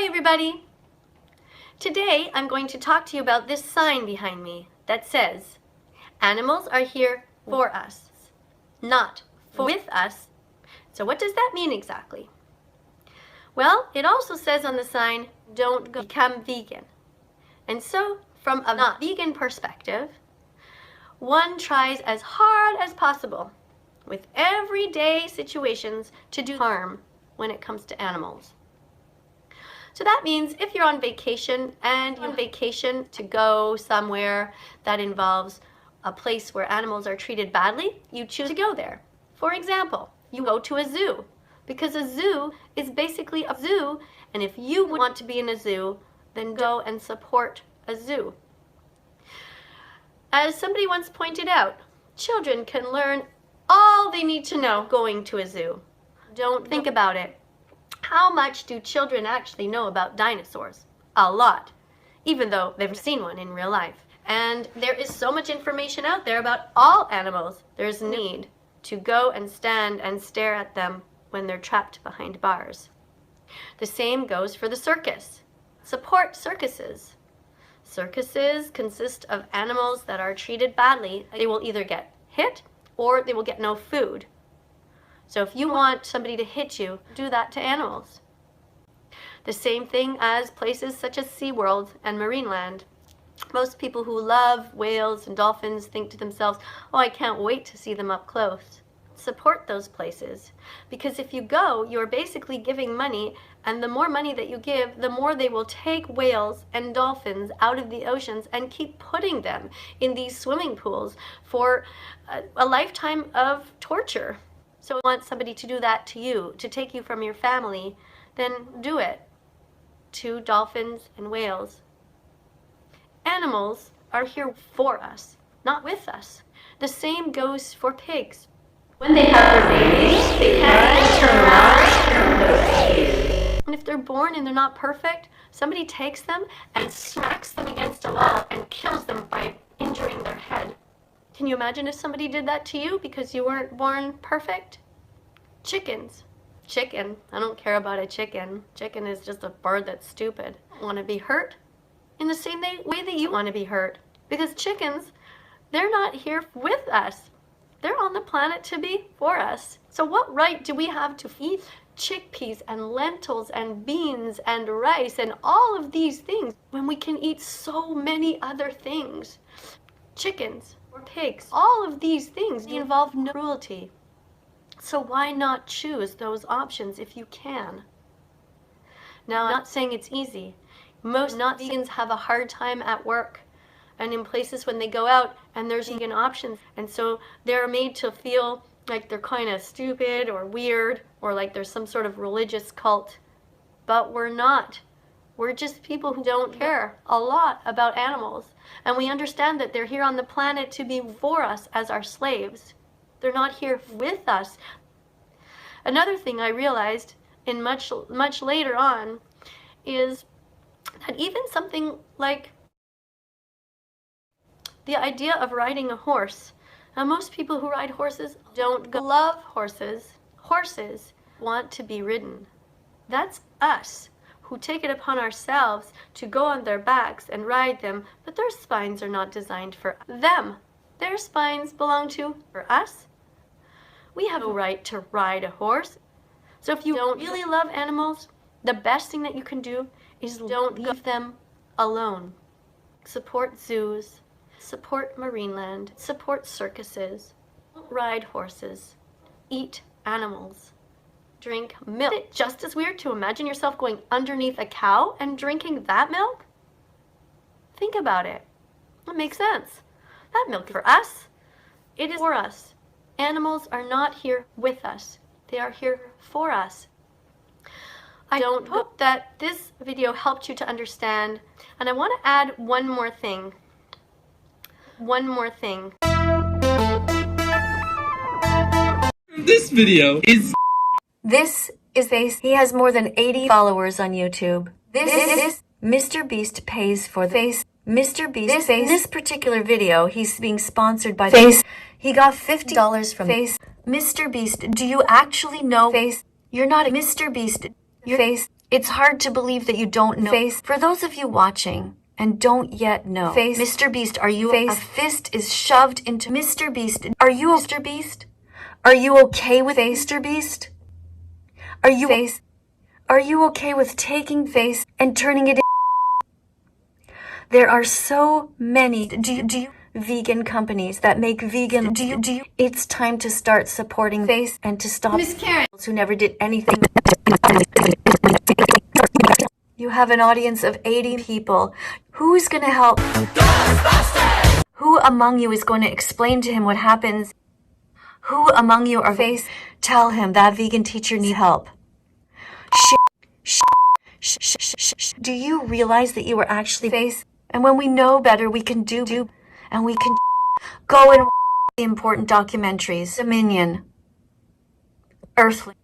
everybody! Today I'm going to talk to you about this sign behind me that says, animals are here for us, not with us. So what does that mean exactly? Well, it also says on the sign, don't become vegan. And so, from a not vegan perspective, one tries as hard as possible with everyday situations to do harm when it comes to animals. So that means if you're on vacation and you're on vacation to go somewhere that involves a place where animals are treated badly, you choose to go there. For example, you go to a zoo because a zoo is basically a zoo, and if you want to be in a zoo, then go and support a zoo. As somebody once pointed out, children can learn all they need to know going to a zoo. Don't think about it. How much do children actually know about dinosaurs? A lot, even though they've seen one in real life. And there is so much information out there about all animals. There's need to go and stand and stare at them when they're trapped behind bars. The same goes for the circus. Support circuses. Circuses consist of animals that are treated badly. They will either get hit or they will get no food. So if you want somebody to hit you, do that to animals. The same thing as places such as SeaWorld and Marineland. Most people who love whales and dolphins think to themselves, oh, I can't wait to see them up close. Support those places, because if you go, you're basically giving money, and the more money that you give, the more they will take whales and dolphins out of the oceans and keep putting them in these swimming pools for a lifetime of torture. So if you want somebody to do that to you, to take you from your family, then do it to dolphins and whales. Animals are here for us, not with us. The same goes for pigs. When they have their babies, they can't even turn around and turn their babies. And if they're born and they're not perfect, somebody takes them and smacks them against a wall and kills them by injuring their head. Can you imagine if somebody did that to you because you weren't born perfect? Chickens. Chicken. I don't care about a chicken. Chicken is just a bird that's stupid. Want to be hurt in the same way that you want to be hurt. Because chickens, they're not here with us. They're on the planet to be for us. So what right do we have to eat chickpeas and lentils and beans and rice and all of these things when we can eat so many other things? Chickens or pigs, all of these things involve no cruelty. So why not choose those options if you can? Now, I'm not saying it's easy. Most not vegans have a hard time at work and in places when they go out and there's vegan options, and so they're made to feel like they're kind of stupid or weird or like there's some sort of religious cult. But we're not. We're just people who don't care a lot about animals, and we understand that they're here on the planet to be for us as our slaves. They're not here with us. Another thing I realized in much later on is that even something like the idea of riding a horse. Now, most people who ride horses don't love horses. Horses want to be ridden. That's us, who take it upon ourselves to go on their backs and ride them, but their spines are not designed for them. Their spines belong to us. We have a right to ride a horse. So if you don't really love animals, the best thing that you can do is don't leave them alone. Support zoos. Support Marineland, support circuses, ride horses, eat animals, drink milk. Is it just as weird to imagine yourself going underneath a cow and drinking that milk? Think about it. It makes sense. That milk is for us. It is for us. Animals are not here with us. They are here for us. I don't hope that this video helped you to understand, and I want to add one more thing. This video is he has more than 80 followers on YouTube. This Mrbeast pays for face. Mrbeast face. This particular video, he's being sponsored by face. He got $50 from face. Mrbeast, do you actually know face? You're not a Mrbeast. Your face. It's hard to believe that you don't know. Face, for those of you watching and don't yet know, Face, Mr. Beast, are you face? A fist is shoved into Mr. Beast. Are you Mr. Beast? Are you okay with Mr. Beast? Are you face? Are you okay with taking face and turning it in? There are so many vegan companies that make vegan. It's time to start supporting face and to stop Miss Karen who never did anything. You have an audience of 80 people. Who's going to help? Who among you is going to explain to him what happens? Who among you are face? Tell him that vegan teacher needs help. Do you realize that you are actually face? And when we know better, we can do, and we can go and watch the important documentaries. Dominion. Earthling.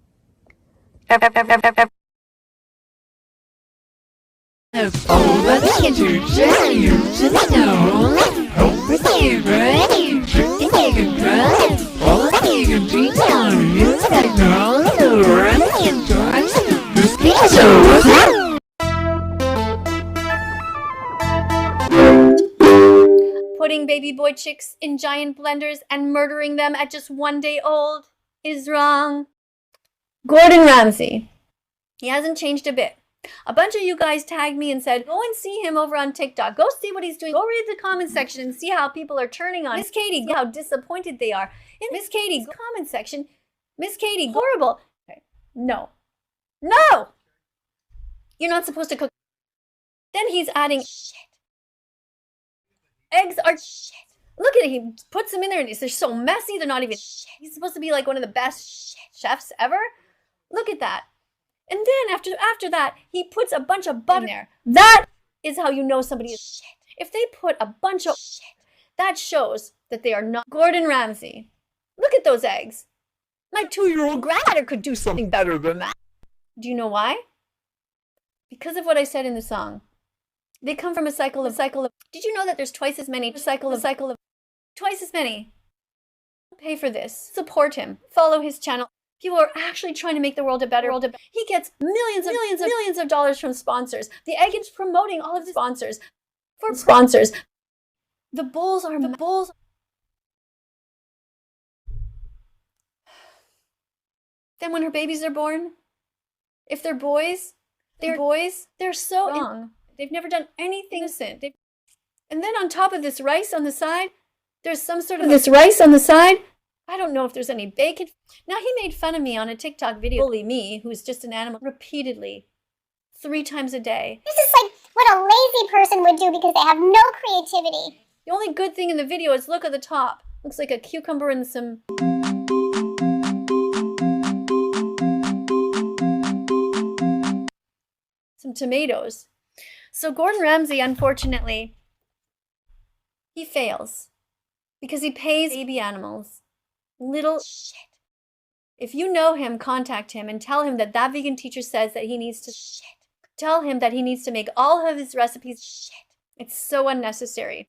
putting baby boy chicks in giant blenders and murdering them at just 1 day old is wrong. Gordon Ramsay. He hasn't changed a bit. A bunch of you guys tagged me and said, go and see him over on TikTok. Go see what he's doing. Go read the comment section and see how people are turning on Miss Katie, how disappointed they are. In Miss Katie's comment section, Miss Katie, horrible. Okay. No. No! You're not supposed to cook. Then he's adding shit. Eggs are shit. Look at it. He puts them in there and they're so messy. They're not even shit. He's supposed to be like one of the best chefs ever. Look at that. And then after that, he puts a bunch of butter in there. That is how you know somebody is shit. If they put a bunch of shit, that shows that they are not. Gordon Ramsay. Look at those eggs. My 2-year-old granddaughter could do something better than that. Do you know why? Because of what I said in the song. They come from a cycle of. Did you know that there's twice as many twice as many? Pay for this. Support him. Follow his channel. People are actually trying to make the world a better world. He gets millions of dollars from sponsors. The egg is promoting all of the sponsors. For sponsors. The bulls. Then when her babies are born, if they're boys, they're so wrong. They've never done anything innocent. And then on top of this rice on the side, there's some sort of this rice on the side. I don't know if there's any bacon. Now, he made fun of me on a TikTok video, bully me, who's just an animal, repeatedly, 3 times a day. This is like what a lazy person would do because they have no creativity. The only good thing in the video is look at the top. Looks like a cucumber and some tomatoes. So Gordon Ramsay, unfortunately, he fails because he pays baby animals little shit. If you know him, contact him and tell him that that vegan teacher says that he needs to shit. Tell him that he needs to make all of his recipes shit. It's so unnecessary.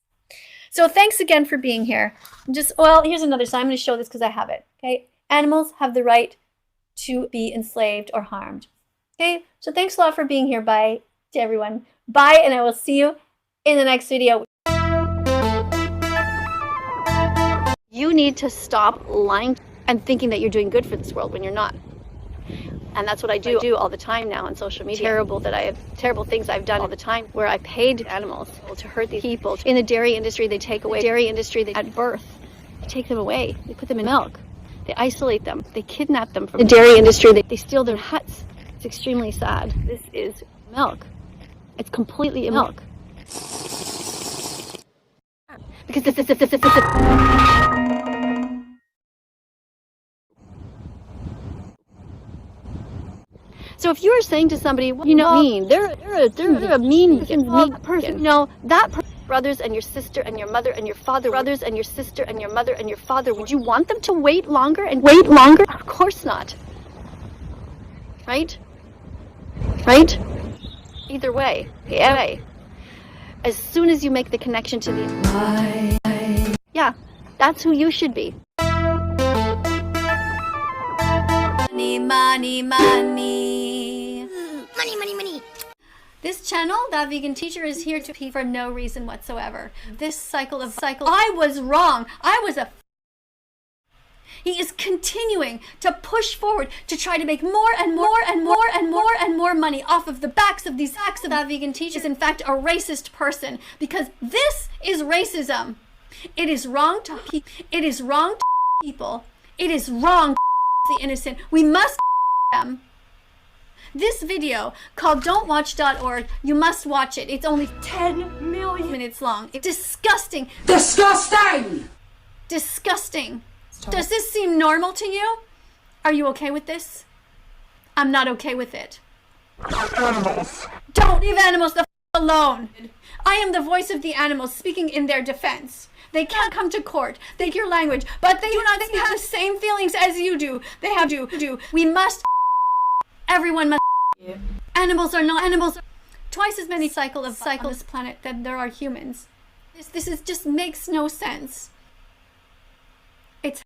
So thanks again for being here. Here's another sign. I'm going to show this because I have it. Okay, animals have the right to be enslaved or harmed. Okay, so thanks a lot for being here. Bye to everyone. Bye, and I will see you in the next video. You need to stop lying and thinking that you're doing good for this world when you're not. And that's what I do all the time now on social media. Terrible things I've done all the time where I paid animals to hurt these people. In the dairy industry, they take away at birth. They take them away. They put them in milk. They isolate them. They kidnap them from the dairy industry. They steal their huts. It's extremely sad. This is milk. It's completely milk. Because So if you are saying to somebody, well, they're a mean person. No, brothers and your sister and your mother and your father, brothers and your sister and your mother and your father, would you want them to wait longer? Of course not. Right? Either way. Yeah. As soon as you make the connection to the... Yeah, that's who you should be. Money. Money. This channel, That Vegan Teacher, is here to pee for no reason whatsoever. This cycle, I was wrong. He is continuing to push forward to try to make more and more and more and more and more money off of the backs of That Vegan Teacher is in fact a racist person, because this is racism. It is wrong to people. It is wrong to the innocent. We must them. This video called don'twatch.org, you must watch it. It's only 10 million minutes long. It's disgusting. Disgusting! Disgusting. Does this seem normal to you? Are you okay with this? I'm not okay with it. Animals. Don't leave animals the alone. I am the voice of the animals speaking in their defense. They can't come to court. They hear language, but they do not have the same feelings as you do. They have to. We must. Everyone must. Animals are not animals. Twice as many cycles on this planet than there are humans. This is just makes no sense. It's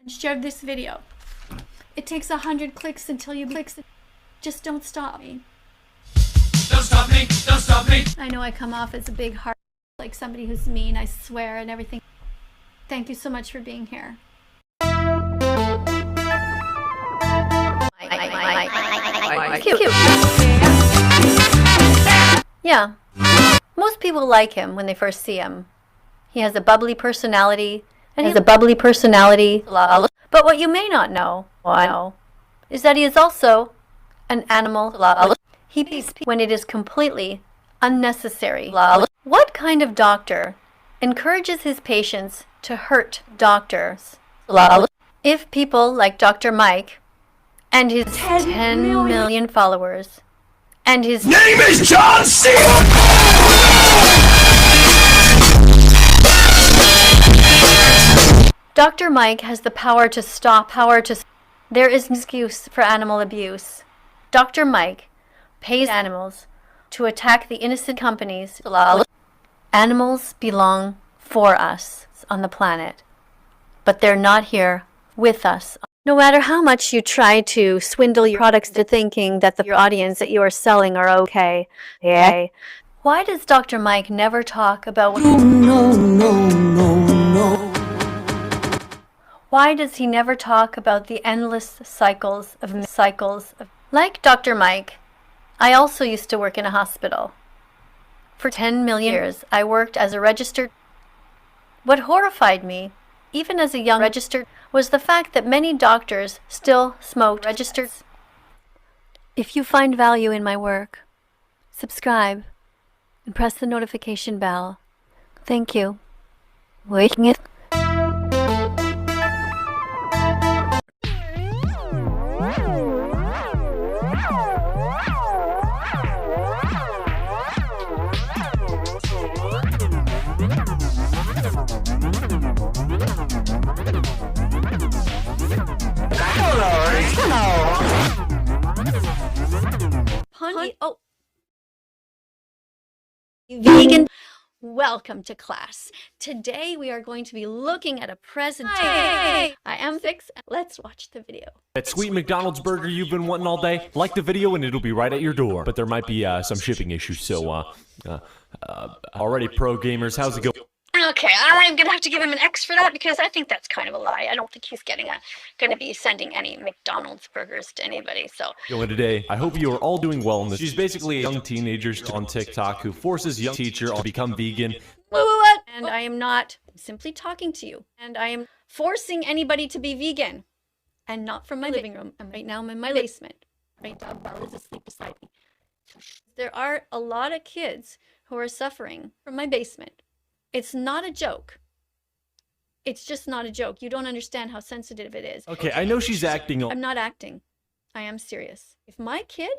share this video. It takes 100 clicks until you click. Just don't stop me. Don't stop me. Don't stop me. I know I come off as a big heart, like somebody who's mean, I swear, and everything. Thank you so much for being here. Cute. Yeah, most people like him when they first see him. He has a bubbly personality, but what you may not know is that he is also an animal. He beats when it is completely unnecessary. What kind of doctor encourages his patients to hurt doctors? If people like Dr. Mike and his 10 million followers and his name is John C. Dr. Mike has the power to stop. There is no excuse for animal abuse. Dr. Mike pays animals to attack the innocent companies. Animals belong for us on the planet, but they're not here with us. No matter how much you try to swindle your products to thinking that your audience that you are selling are okay. Why does Dr. Mike never talk about what... No. Why does he never talk about the endless cycles of... Like Dr. Mike, I also used to work in a hospital. For 10 million years, I worked as a registered... What horrified me, even as a young registered, was the fact that many doctors still smoked registered. If you find value in my work, subscribe and press the notification bell. Thank you. Waiting it. Vegan. Welcome to class. Today we are going to be looking at a presentation. I am Vix. Let's watch the video. That sweet McDonald's burger you've been wanting all day, like the video and it'll be right at your door. But there might be some shipping issues, so already pro gamers, how's it going? Okay, I'm gonna have to give him an X for that because I think that's kind of a lie. I don't think he's gonna be sending any McDonald's burgers to anybody. So Going today, I hope you are all doing well in this. She's basically a young teenager on TikTok who forces young teacher to become vegan. What? And I am not simply talking to you, and I am forcing anybody to be vegan, and not from my living room. And right now I'm in my basement. Right now Belle is asleep beside me. There are a lot of kids who are suffering from my basement. It's not a joke. It's just not a joke. You don't understand how sensitive it is. Okay, I know she's acting. I'm not acting. I am serious. If my kid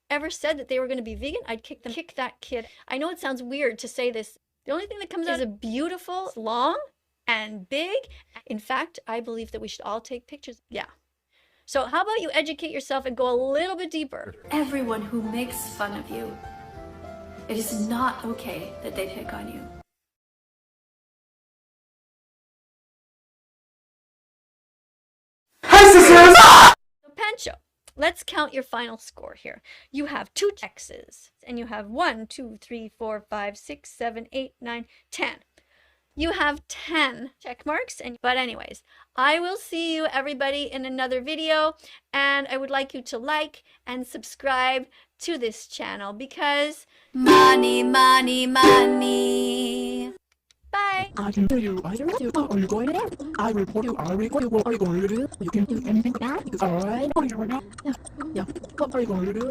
ever said that they were going to be vegan, I'd kick that kid. I know it sounds weird to say this. The only thing that comes out is a beautiful, long, and big. In fact, I believe that we should all take pictures. Yeah. So how about you educate yourself and go a little bit deeper? Everyone who makes fun of you, it is not okay that they pick on you. Pancho, Let's count your final score here. You have 2 X's, and you have 1, 2, 3, 4, 5, 6, 7, 8, 9, 10. You have 10 check marks. But anyways, I will see you everybody in another video, and I would like you to like and subscribe to this channel because money, money, money. Bye. I can tell you, I can tell you, what are you going to do? I report you, I record you, what are you going to do? You can do anything bad, because alright, what are you going to do? Yeah, what are you going to do?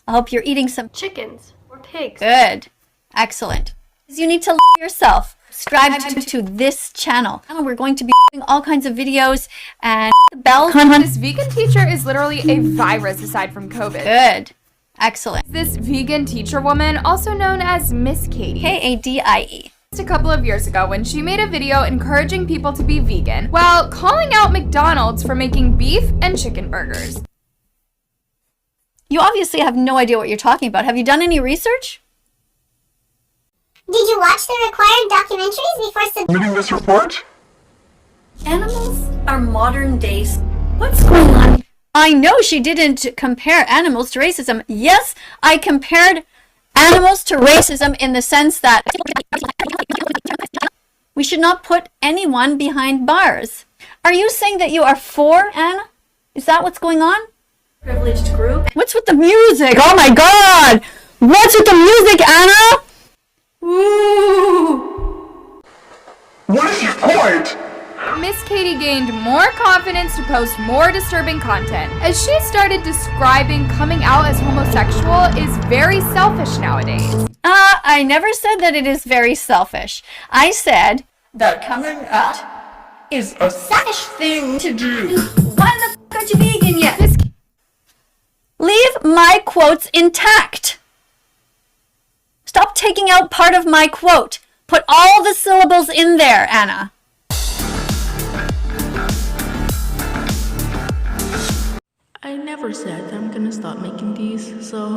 I hope you're eating some Chickens or pigs. good. Excellent. You need to yourself. Subscribe to this channel. We're going to be doing all kinds of videos and the bell. This vegan teacher is literally a virus aside from COVID. Good. Excellent. This vegan teacher woman, also known as Miss Katie, Kadie. a couple of years ago when she made a video encouraging people to be vegan while calling out McDonald's for making beef and chicken burgers. You obviously have no idea what you're talking about. Have you done any research? Did you watch the required documentaries before Submitting this report? Animals are modern days. What's going on? I know she didn't compare animals to racism. Yes, I compared animals to racism in the sense that we should not put anyone behind bars. Are you saying that you are for Anna? Is that what's going on? Privileged group. What's with the music? Oh my god! What's with the music, Anna? Ooh. What is your point? Miss Katie gained more confidence to post more disturbing content, as she started describing coming out as homosexual is very selfish nowadays. I never said that it is very selfish. I said that coming out is a selfish thing to do. Why the f*** aren't you vegan yet? Leave my quotes intact. Stop taking out part of my quote. Put all the syllables in there, Anna. I never said that I'm gonna stop making these, so